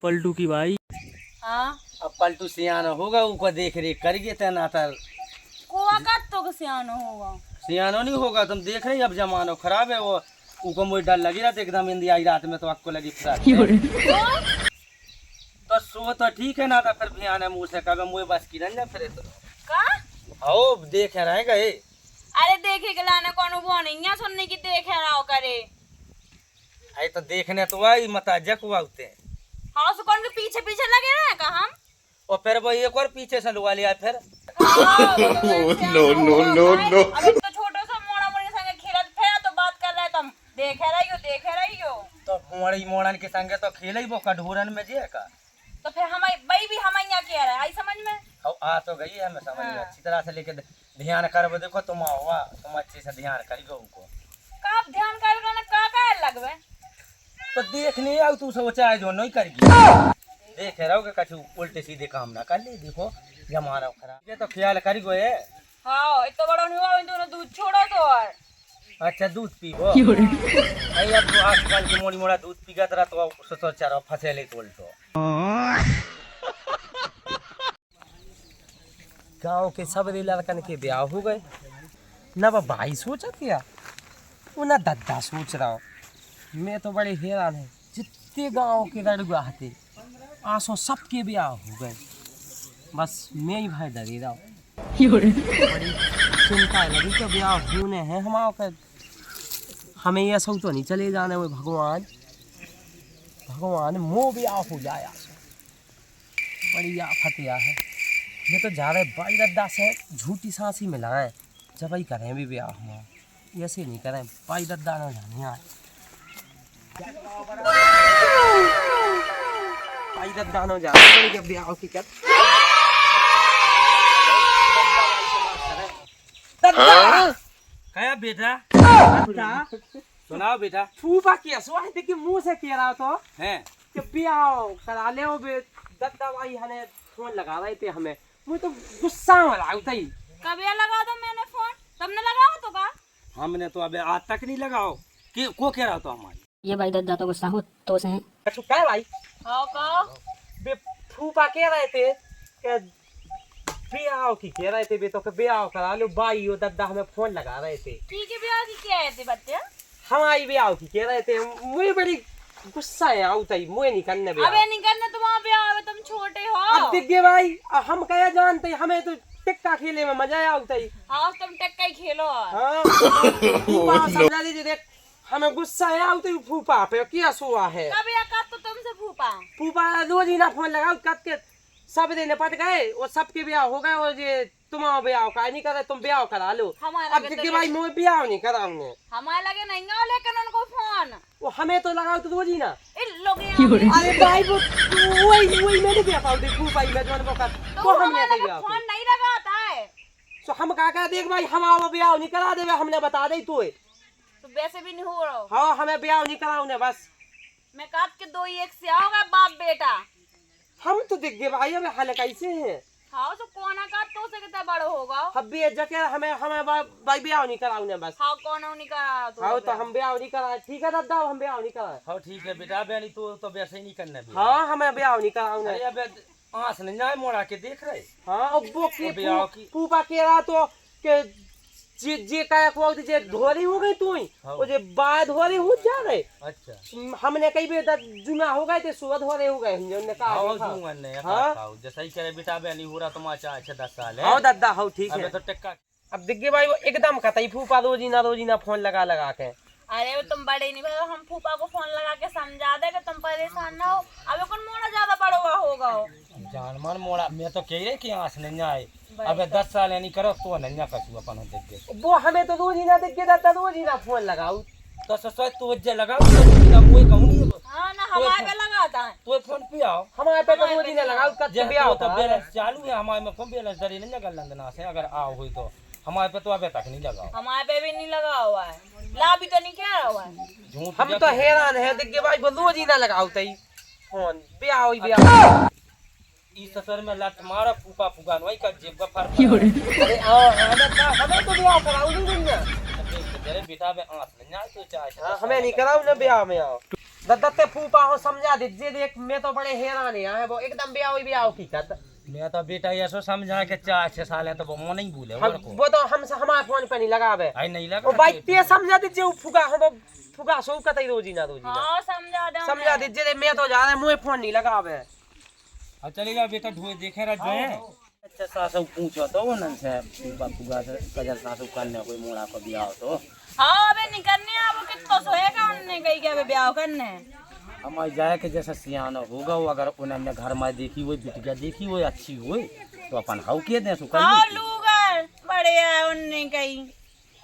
पलटू की भाई। हाँ अब पलटू सियाना होगा ऊपर देख रेख करिए तना तर कोआ का तो सियानो होगा। सियानो नहीं होगा तुम देख रही अब जमानो खराब है वो ऊपर मुझे डर लगी रहा था एकदम इंदी आई रात में तो आपको लगी तो सो तो ठीक है ना था फिर भी आने मुँह से कब मुँह बस की रंजा फिर तो का आओ देखे रहे गए अरे देखे के लाने कौन वो नहीं है सुनने की देखे रहा करे। आई तो देखने तो आई मता जकुआ उते हाँ सो कौन के पीछे पीछे लगे रहे का हम और फिर वो एक और पीछे से लुआ लिया फिर नो अभी तो छोटो सा मोड़ा मोड़ी संगे खेलत फिर तो बात कर रहे तुम देखे रही हो तो मोड़ी मोड़न के संगे तो खेले ही वो कढोरन में जे का तो फिर हम भाई भी हम यहाँ कह रहे हैं आई समझ में अब आ तो गई है मैं समझ में अच्छी तरह से लेके ध्यान कर देखो तुम हुआ तुम अच्छे से ध्यान करियो उनको का ध्यान कर ना का लगवे तो देख नहीं आओ तू सोचा है जो नहीं करेगी देख रहोगे कछु उल्टे सीधे काम ना कर ले देखो जमाना खराब ये तो ख्याल करियो ये हाँ इतना बड़ा नहीं हुआ दोनों दूध छोड़ो तो और अच्छा दूध पीबो आई अब तो आजकल की मोड़ी मोड़ा दूध पीगत रहा तो सोचो चारो फंसे ले तो उल्टो गाँव के सब लड़कन के ब्याह हो गए ना वो भाई सोचा क्या वो ना दद्दा सोच रहा हूँ मैं तो बड़े हैरान है जितने गांव के लड़का थे आसो सबके ब्याह हो गए बस मैं ही भाई डरी रहा हूँ बड़ी चिंता लगी कि ब्याह होने हैं हमारे हमें ये सब तो नहीं चले जाने में भगवान मोह ब्याह हो जाए आसो बड़ी आफत है ये तो जा रहे भाई दद्दा से झूठी सांसी मिलाएं जब ही करें भी ब्याह हुआ ऐसे नहीं करें भाई दद्दा ना जाने आए भाई दद्दा ना जाने ब्याह की कर क्या बेटा सुनाओ बेटा फूफा किया सुहा देखिए मुंह से कह रहा तो हैं कि ब्याह करा ले बे दद्दा भाई हने फोन लगा रहे थे हमें मुझे तो गुस्सा आ रहा है कब लगा दो मैंने फोन तुमने लगाओ तो का हमने तो अबे आज तक नहीं लगाओ कि को कह रहा तो हमारी ये भाई दद्दा तो गुस्सा हो तो से हैं। अच्छा क्या भाई हाँ का बे फूफा कह रहे थे कि ब्याह की कह रहे थे बे तो कि ब्याह करा लो भाई और दद्दा हमें फोन लगा रहे थे ठीक है ब्याह की क्या है थे बच्चे हमारी ब्याह की कह रहे थे मुझे बड़ी गुस्सा है आउताई मुझे नहीं करने ब्याह अबे नहीं करना तुम्हारा ब्याह है तुम छोटे हो अब देखिए भाई हम क्या जानते हमें तो टिक्का खेले में मजा आता ही हाँ तुम टक्का ही खेलो हाँ फूफा समझा दीजिए देख हमें गुस्सा है आउते ही फूफा पे क्या सुआ है कब या तो तुमसे फूफा रोज ही ना फोन लगाओ कब के सब दिन पट गए और सबके ब्याह हो गए और ये तुम्हारा ब्याह का नहीं करे तुम ब्याह करा लो अब देखिए भाई मुझे ब्याह नहीं कराऊंगे हमारे लगे नहीं है लेकिन उनको फोन वो हमें तो लगाओ तो रोज ही ना इन लोग अरे भाई वो वही मैंने ब्याह पाऊ देखू भाई मैं जो का तो हमने ब्याह फोन नहीं लगाता है तो हम क्या देख भाई हमारा ब्याह नहीं करा देवे हमने बता दे तो वैसे भी नहीं हो रहा हाँ हमें ब्याह नहीं कराऊंगे बस मैं काट के दो ही एक से आओगे बाप बेटा हम तो देख गए भाई हमें हाल कैसे हैं हाँ तो कोना का तो से कितना बड़ा होगा अब भी जगह हमें हमें भाई ब्याह नहीं कराऊंगे बस हाँ कौन नहीं करा तो हाँ तो हम ब्याह नहीं करा ठीक है दादा हम ब्याह नहीं करा हाँ ठीक है बेटा बेनी तो वैसे ही नहीं करना भी हाँ हमें ब्याह नहीं कराऊंगे अरे अबे आंस नहीं जाए मोड़ा के देख रहे हाँ अब वो ब्याह की फूफा कह रहा तो के जे काया को जे धोरी हो गई तू ही वो जे बाद धोरी हो जा रहे अच्छा हमने कई भी जुना हो गए थे सुबह धोरे हो गए हमने कहा हाँ जैसा ही करे बेटा बेनी हो रहा तुम अच्छा 10 साल है हाँ दादा हाँ ठीक है तो टिक्का अब दिग्गे भाई वो एकदम कतई फूफा रोजीना फोन लगा के अरे तुम बड़े नहीं भाई हम फूफा को फोन लगा के समझा दे कि तुम परेशान ना हो अब कौन मोड़ा ज्यादा बड़ा हुआ होगा जान मन मोड़ा मैं तो कह रहे कि आंस नहीं आए अबे 10 साल नहीं करो तो नहीं कछु अपन देख के वो हमें तो रोजीना दिग्गे दादा रोजीना फोन लगाऊ तो ससुर तो जे लगाओ तो कोई कहूंगी हां ना हमारे पे लगाता है तो फोन पे आओ हमारे पे तो रोजीना लगाऊ कब जब ब्याह तो बैलेंस चालू है हमारे में फोन बैलेंस डरी नहीं लगा लंदना से अगर आओ हुई तो हमारे पे तो अबे तक नहीं लगाओ हमारे पे भी नहीं लगा हुआ है ला भी तो नहीं कह रहा हुआ है हम तो हैरान है दिग्गे भाई वो रोजीना लगाऊ तई फोन ब्याह होई ब्याह इस ससुर में लट मारा फूफा फूफा नई का जेब का फर अरे हमें तो ब्याह कराऊ नहीं तेरे बेटा में आंस नहीं आए तो चाहे हमें नहीं कराओ ना ब्याह में आओ दत्ते फूफा हो समझा दीजिए देख मैं तो बड़े हैरान है वो एकदम ब्याह की कत मैं तो बेटा ऐसो समझा के 4-6 साल है तो वो नहीं भूले वो तो हम हमारे फोन पे नहीं लगावे आई नहीं लगा ओ भाई ते समझा दीजिए वो फुगा हम फुगा सो कतई रोजी ना हाँ समझा दीजिए मैं तो जा रहा मुझे फोन नहीं लगावे अब चलेगा बेटा ढोए देखे रह जो है अच्छा सासू पूछो तो नन से बापूगा से कजर सासू करने कोई मोड़ा को बियाह तो हाँ अबे नहीं करने अब कितना सोएगा उन्होंने कही के अबे ब्याह करने हमारे जाए के जैसा सियाना होगा वो अगर उन्होंने घर में देखी हुई बिटिया देखी हुई अच्छी हुई तो अपन हाउ के दे सु हाँ लूगर बड़े है उन्होंने कही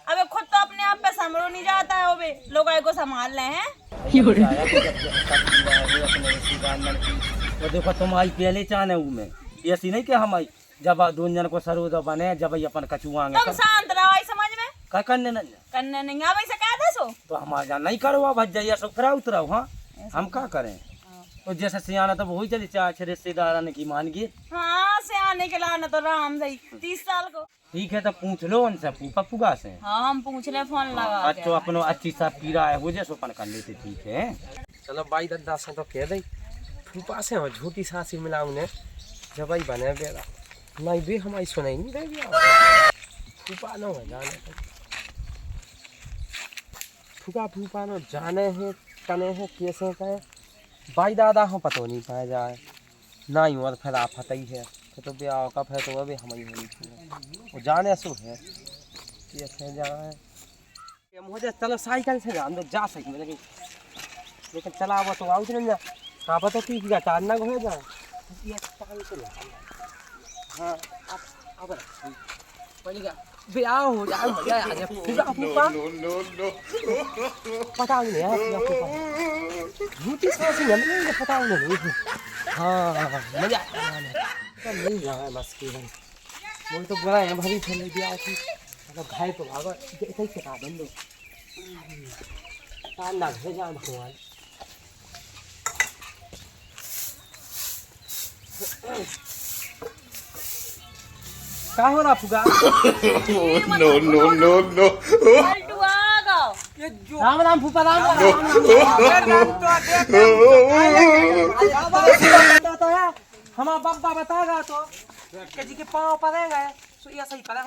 अबे खुद तो अपने आप पे संभलो नहीं जाता है अबे लोग को संभाल रहे हैं वो देखो तुम आई पहले चाहने हूँ मैं ऐसी नहीं कि हम आई जब दोनों को सरोद बने जब अपन कचुआंगे तुम शांत रहो आई समझ में क्या करने नहीं करने नहीं अब ऐसे कह दे सो तो हमारे यहाँ नहीं करो भज जाइए सो फिर उतराओ हाँ हम क्या करें तो जैसे सियाना तो वही चले 4 रिश्तेदार ने की मान गए हाँ से आने के लाना तो राम सही 30 साल को ठीक है तो पूछ लो उनसे पप्पूगा से हाँ हम पूछ रहे फोन लगा अच्छा अपनो अच्छी सा पीरा है वो जैसे अपन कर लेते ठीक है चलो भाई दद्दा से तो कह दई फूफा से हो झूठी सासी मिलाऊ ने जब भाई बने बेरा नहीं भी हमारी सुनाई नहीं देगी फूफा न हो जाने फूफा न जाने हैं कने हैं कैसे कहे भाई दादा हो पतो नहीं पाया जाए ना ही और फिर आप ही है तो ब्याह का फिर तो अभी हमारी होनी वो जाने सो है कैसे जाए मुझे चलो साइकिल से जा अंदर जा सके लेकिन चला वो तो आउट नहीं जा कहाँ पता ठीक है टारना हो जाए ये टाइम से हाँ अब पड़ेगा ब्याह हो जाए मजा आ जाए फूफा पता नहीं है झूठी सांस नहीं पता नहीं हाँ मजा नहीं जाए बस केवल वो तो बुरा है भरी चल दिया थी मतलब घाय तो भागो ऐसे ही चला दो तान ना भेज जाए भगवान क्या हो रहा फुगा नो पलटू आ गो राम राम फूफा राम हमारा बाबा बताएगा तो कि जी के पाँव पड़ेगा तो ये सही करें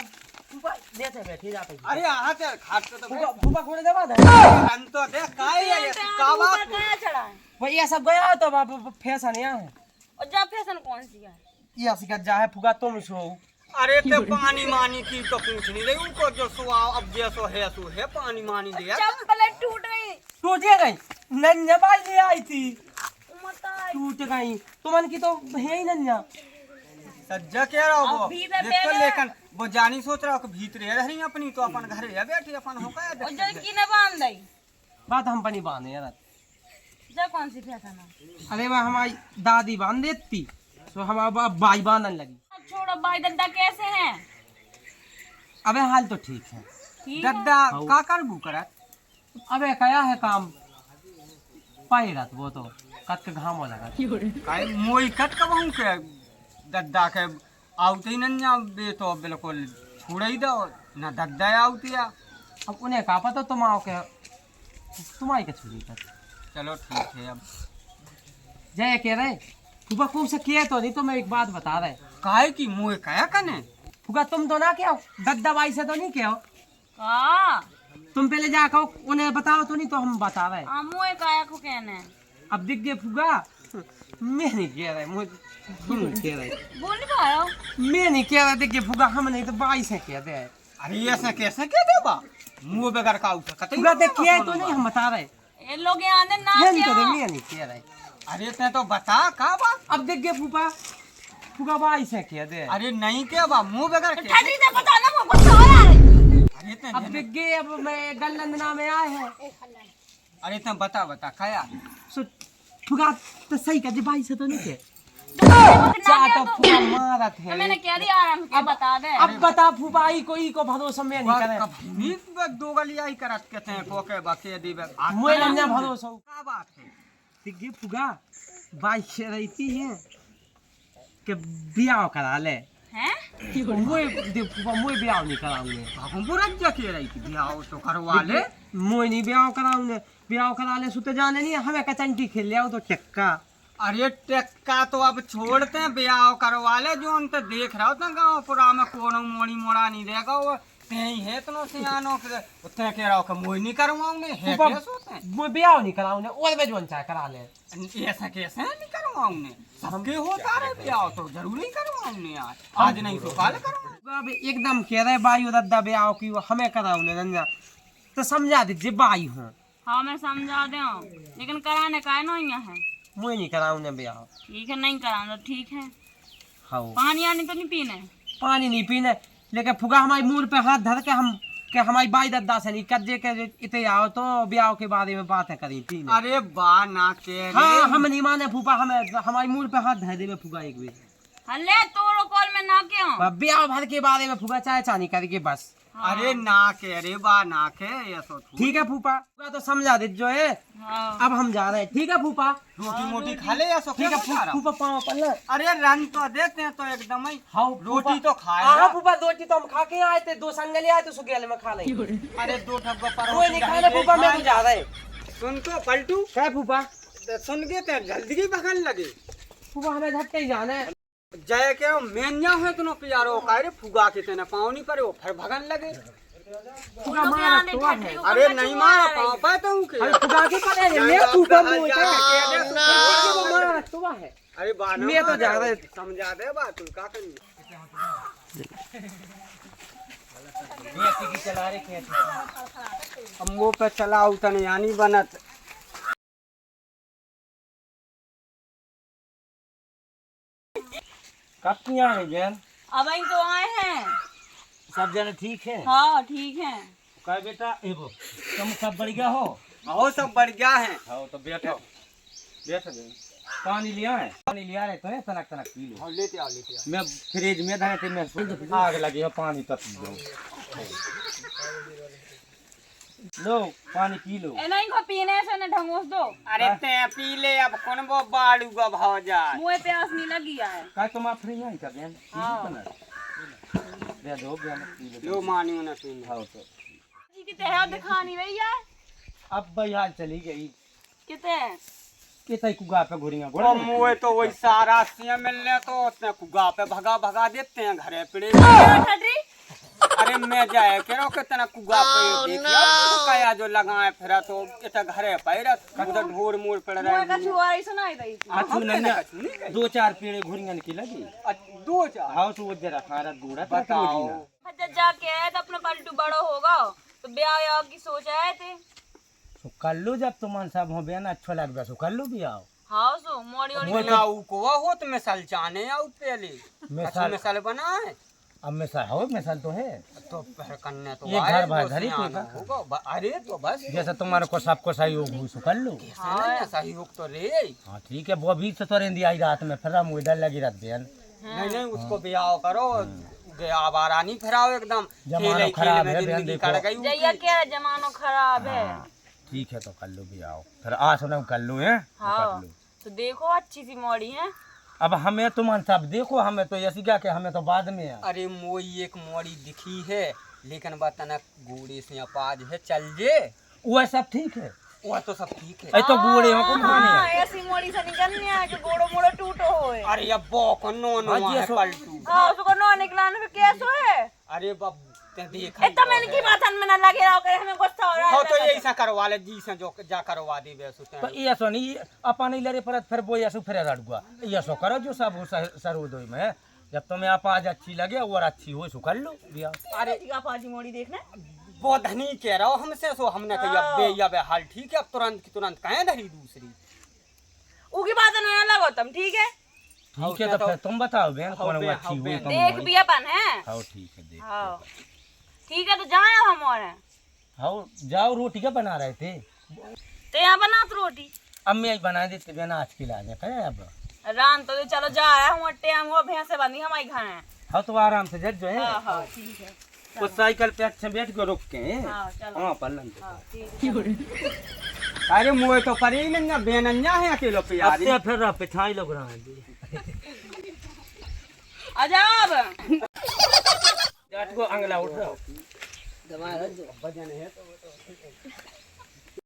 फूफा देते बैठे जाते अरे यहाँ ते खाट पे तो फूफा घोड़े देवा दे हम तो देख काय है का बात कहाँ चढ़ा है वो ये सब गया तो बाबू फैशन यहाँ है और जब फैशन कौन सी है ये सिका जा है फूफा तुम सो अरे ते पानी मानी की तो पूछ नहीं रही उनको जो सुआव अब जैसो है सो है पानी मानी दिया चप्पलें टूट गई टूटे गई नन्या बाई ले आई थी मत आई टूट गई तुमन की तो है ही नन्या सज्जा कह रहा हो वो अब भीतर देख तो बैठे। लेकिन वो जानी सोच रहा हो कि भीतर रह रही अपनी तो अपन घर है बैठी अपन हो गया और जब की ने बांध दई बात हम पनी बांधे यार जब कौन सी फैशन है अरे वह हमारी दादी बांध देती तो हमारा बाई बांधने लगी छोड़ो भाई दद्दा कैसे हैं अबे हाल तो ठीक है ठीक है दद्दा का कर बू करत अबे कया है काम पाएगा वो तो कत के घाम हो लगा काय मोई कट कबहू के दद्दा के आउते नन्या बे तो बिल्कुल छोड़ ही दो ना दद्दा आउतिया अब उन्हें कहा पता तुम आओ के तुम्हारी के छुरी कर चलो ठीक है अब जय कह रहे फूफा खूब से किए तो नहीं तो मैं एक बात बता रहे काहे की मुँह कया कने फूफा तुम तो ना क्या दद्दा बाई से तो नहीं क्या का तुम पहले जाकर उन्हें बताओ तो नहीं तो हम बता रहे मुए काया को कहने अब दिख गए फूफा मैं नहीं कह रहे हम नहीं कह रहे बोल नहीं पाया मैं नहीं कह रहा देखिए फूफा हम नहीं तो बाई से कहते हैं अरे ऐसा कैसे कह दे बा मुँह बगैर का उठा कतई फूफा देख किया तो नहीं हम बता रहे ये लोग यहाँ आने ना ये नहीं क्या कह रहे मैं नहीं कह रहे अरे ते तो बता का बा अब देख गए फूफा फूफा बाई से कह दे अरे नहीं क्या बा मुँह बगैर कैसे ठंडी से पता ना वो कुछ हो रहा है अरे ते अब देख गए अब मैं गलंदना में आए हैं अरे ते बता बता कया सो फूफा तो सही कह बाई से तो नहीं कह ना जा क्या तो तो फूफा मारत तो है मैंने कह दिया आराम क्या बता दे अब बता फूफा आई कोई को भरोसा में नहीं करे कभी दो गली आई करत कहते हैं को के बाकी दी बे मुझे लन्या भरोसा का बात है देख गए फूफा बाई से रहती है कि ब्याह करा ले हैं मुए मुए ब्याह नहीं कराऊंगे। हम बुरक जा के रही थी ब्याह तो करवा ले। मुए नहीं ब्याह कराऊंगे, ब्याह करा ले सुते जाने नहीं हमें कचंटी खेल लिया तो टेक्का। अरे टेक्का तो अब छोड़ते हैं, ब्याह करवा ले। जो उन देख रहा होता गाँव पुरा में कोनो मोड़ी मोड़ा नहीं रहेगा वो ही है इतनो सियानो के उतने कह रहा हो कि मुझे नहीं करवाऊंगे है कैसे होते हैं। मुए ब्याह नहीं कराऊंगे और में जोन चाहे करा ले। ऐसा कैसे नहीं करवाऊंगे, सबके होता रहे ब्याह तो जरूरी करवाऊंगे। आज नहीं तो कल करवाऊंगे। अब एकदम कह रहे बाई दद्दा ब्याह की वो हमें कराऊंगे रंजा तो समझा दीजिए बाई हूँ। हाँ मैं समझा दे, लेकिन कराने का है ना यहाँ है। मुए नहीं कराऊंगे ब्याह। ठीक है नहीं कराना तो ठीक है। हाँ पानी आने तो नहीं पीने। पानी नहीं पीने, लेकिन फुगा हमारी मुंह पे हाथ धर के हम हमारी बाई दद्दा से नहीं कज्जे के इतने आओ तो ब्याह के बारे में बातें करी थी। अरे बा ना के हाँ हम नहीं माने फूफा, हमें हमारी मुंह पे हाथ धर दे फुगा एक बेर। हल्ले तोरो कॉल में ना क्यों ब्याह भर के बारे में फुगा चाहे चानी करके बस। अरे ना के अरे बा ना के ये सो ठीक है फूफा, फूफा तो समझा दे जो है। हाँ। अब हम जा रहे हैं। ठीक है फूफा। रोटी मोटी खा ले या सो ठीक है फूफा पाँव पल्ला। अरे रन तो देते हैं तो एकदम ही हाँ रोटी तो खाए। हाँ फूफा रोटी तो हम खा के आए थे, 2 संगले आए थे सुगेल में खा लेंगे। अरे 2 ठप्पा पर कोई नहीं खाने फूफा, मैं तो जा रहा है। सुन तो पलटू क्या फूफा? सुन के ते जल्दी की भगन लगे। फूफा हमें झटके ही जाना है। जय के मेन्या हुए तुनो प्यारो कारे फुगा के तेने पाँव नहीं पड़े वो फिर भगन लगे। फूफा मारा तो है। अरे नहीं मारा पाँव पाता हूँ के। अरे फुगा के पता है मैं फूफा मुंह जाके कह दे सुन। वो मारा तो है। अरे बानो मैं तो जा रहा है। समझा दे बात तू का करनी। की चला रहे अब मुँह पे चला उतने यानी बनत। कब किया है बहन? अब ही तो आए हैं। सब जने ठीक है? हाँ ठीक है। कह बेटा एगो तुम सब बढ़िया हो? आओ सब बढ़िया है। हाँ तो बैठो बैठो बहन। पानी लिया है? पानी लिया है तो है तनक तनक पी लो। लेते आओ लेते आओ। मैं फ्रिज में धाए थे, मैं आग लगी है पानी तक पी दो। लो पानी पी लो। ए नहीं को पीने से न ढंगोस दो। अरे ते पी ले अब कौन वो बाड़ू का भाव जाए। मुँह प्यास नहीं लगी है। का तुम आप फ्री नहीं कर बहन? हाँ। दे दो बहन पी लो। लो मानियो ना पी ले। हाँ तो जी की तेरा दिखा नहीं रही है। अब बहार चली गई किते कितने कुगा पे घुरियां और बोल। मुँह तो वही सारा सिया मिलने तो उसने कुगा पे भगा भगा देते हैं घरे पड़े। ठटरी अरे मैं जाए करो कितना कुगा पे देखियो तो कया जो लगाए फिरा तो इतना घरे पैर कंधर ढोर मोड़ पड़ रहा मुँह है। का छुआई सुनाई रही थी। अच्छू नहीं 2-4 पेड़ घुरियां की लगी। 2-4 हाँ तो वो जरा खारा दूरा बताओ। जब जाके आए तो अपना पलटू बड़ो होगा तो ब्याह की सोच आए थे। तो कर लो जब तुम सब हो बहन अच्छा लग बस कर लो भी आओ। हाँ सो मोड़ी ओड़ी बनाऊ को हो तो मिसाल जाने आओ पहले मिसाल मिसाल बनाए अब मिसाल हो मिसाल तो है तो फिर करने तो ये आए, घर भाई तो घर ही सियाना तो होगा। अरे तो बस जैसे तुम्हारे को सबको सहयोग हुई सो कर लो। हाँ सहयोग तो रे। हाँ ठीक है वो भी तो रेंदी आई रात में फिर हम इधर लगी रात बहन। नहीं नहीं उसको ब्याह करो आवारा नहीं फिराओ एकदम जमाना खेल खराब है, में बहन, जिंदगी देखो। कट गई जैया क्या जमानो खराब है। ठीक है तो कर लो भी आओ फिर आज सुनो कर लो है हाँ तो देखो अच्छी सी मोड़ी है। अब हमें तुम सब देखो हमें तो ऐसी क्या के हमें तो बाद में है। अरे मोई एक मोड़ी दिखी है लेकिन बताना गोड़े से अपाज है चल जे वो सब ठीक है वो तो सब ठीक है। ऐ तो बूढ़े हो को हाँ ऐसी मोड़ी से निकलनी है कि गोड़ो मोड़ो टूटो होए। अरे अब बो नो नो हाँ, ये है सो- पलटू। हाँ उसको नो निकलाने पे कैसो है। अरे बाप ते देख ए तो मैंने की बात में ना लगे रहो करे हमें गुस्सा हो रहा है। हो तो ऐसा करवा ले जी से जो जा करवा दे वैसे तो ये सो नहीं अपन लड़े परत फिर वो ऐसो फिर रड़ुआ ये सो करो जो सब हो सरोदोई में जब तुम्हें आप आज अच्छी लगे और अच्छी हो सो कर लो बिया। अरे का पाजी मोड़ी देखना वो धनी कह रहा हो हमसे सो हमने कही अब बे हाल ठीक है अब तुरंत की तुरंत कहें धरी दूसरी उकी बात ना लगो तुम ठीक है। ठीक है तो फिर तुम बताओ बहन कौन वो अच्छी हुई तुम देख भी अपन है। हाँ ठीक है देख हाँ ठीक है तो जाए हम और हैं। हाँ जाओ रोटी क्या बना रहे थे? तो यहाँ बना तो रोटी अम्मी आज बना देते बहन आज खिला दे कहे अब रान तो चलो जा रहा हूँ अट्टे हम वो भैंसे बंदी हमारी घर है। हाँ तो आराम से जज जो है हाँ हाँ ठीक है। वो साइकिल पे अच्छे बैठ के रुक के हाँ चलो हाँ पल्लन हाँ ठीक है। अरे मुँह तो पर ही नहीं बेनन्या है अकेलो पे यार। अब फिर पिछाई लग रहा है आ जाओ अब। जाट को अंगला उठाओ।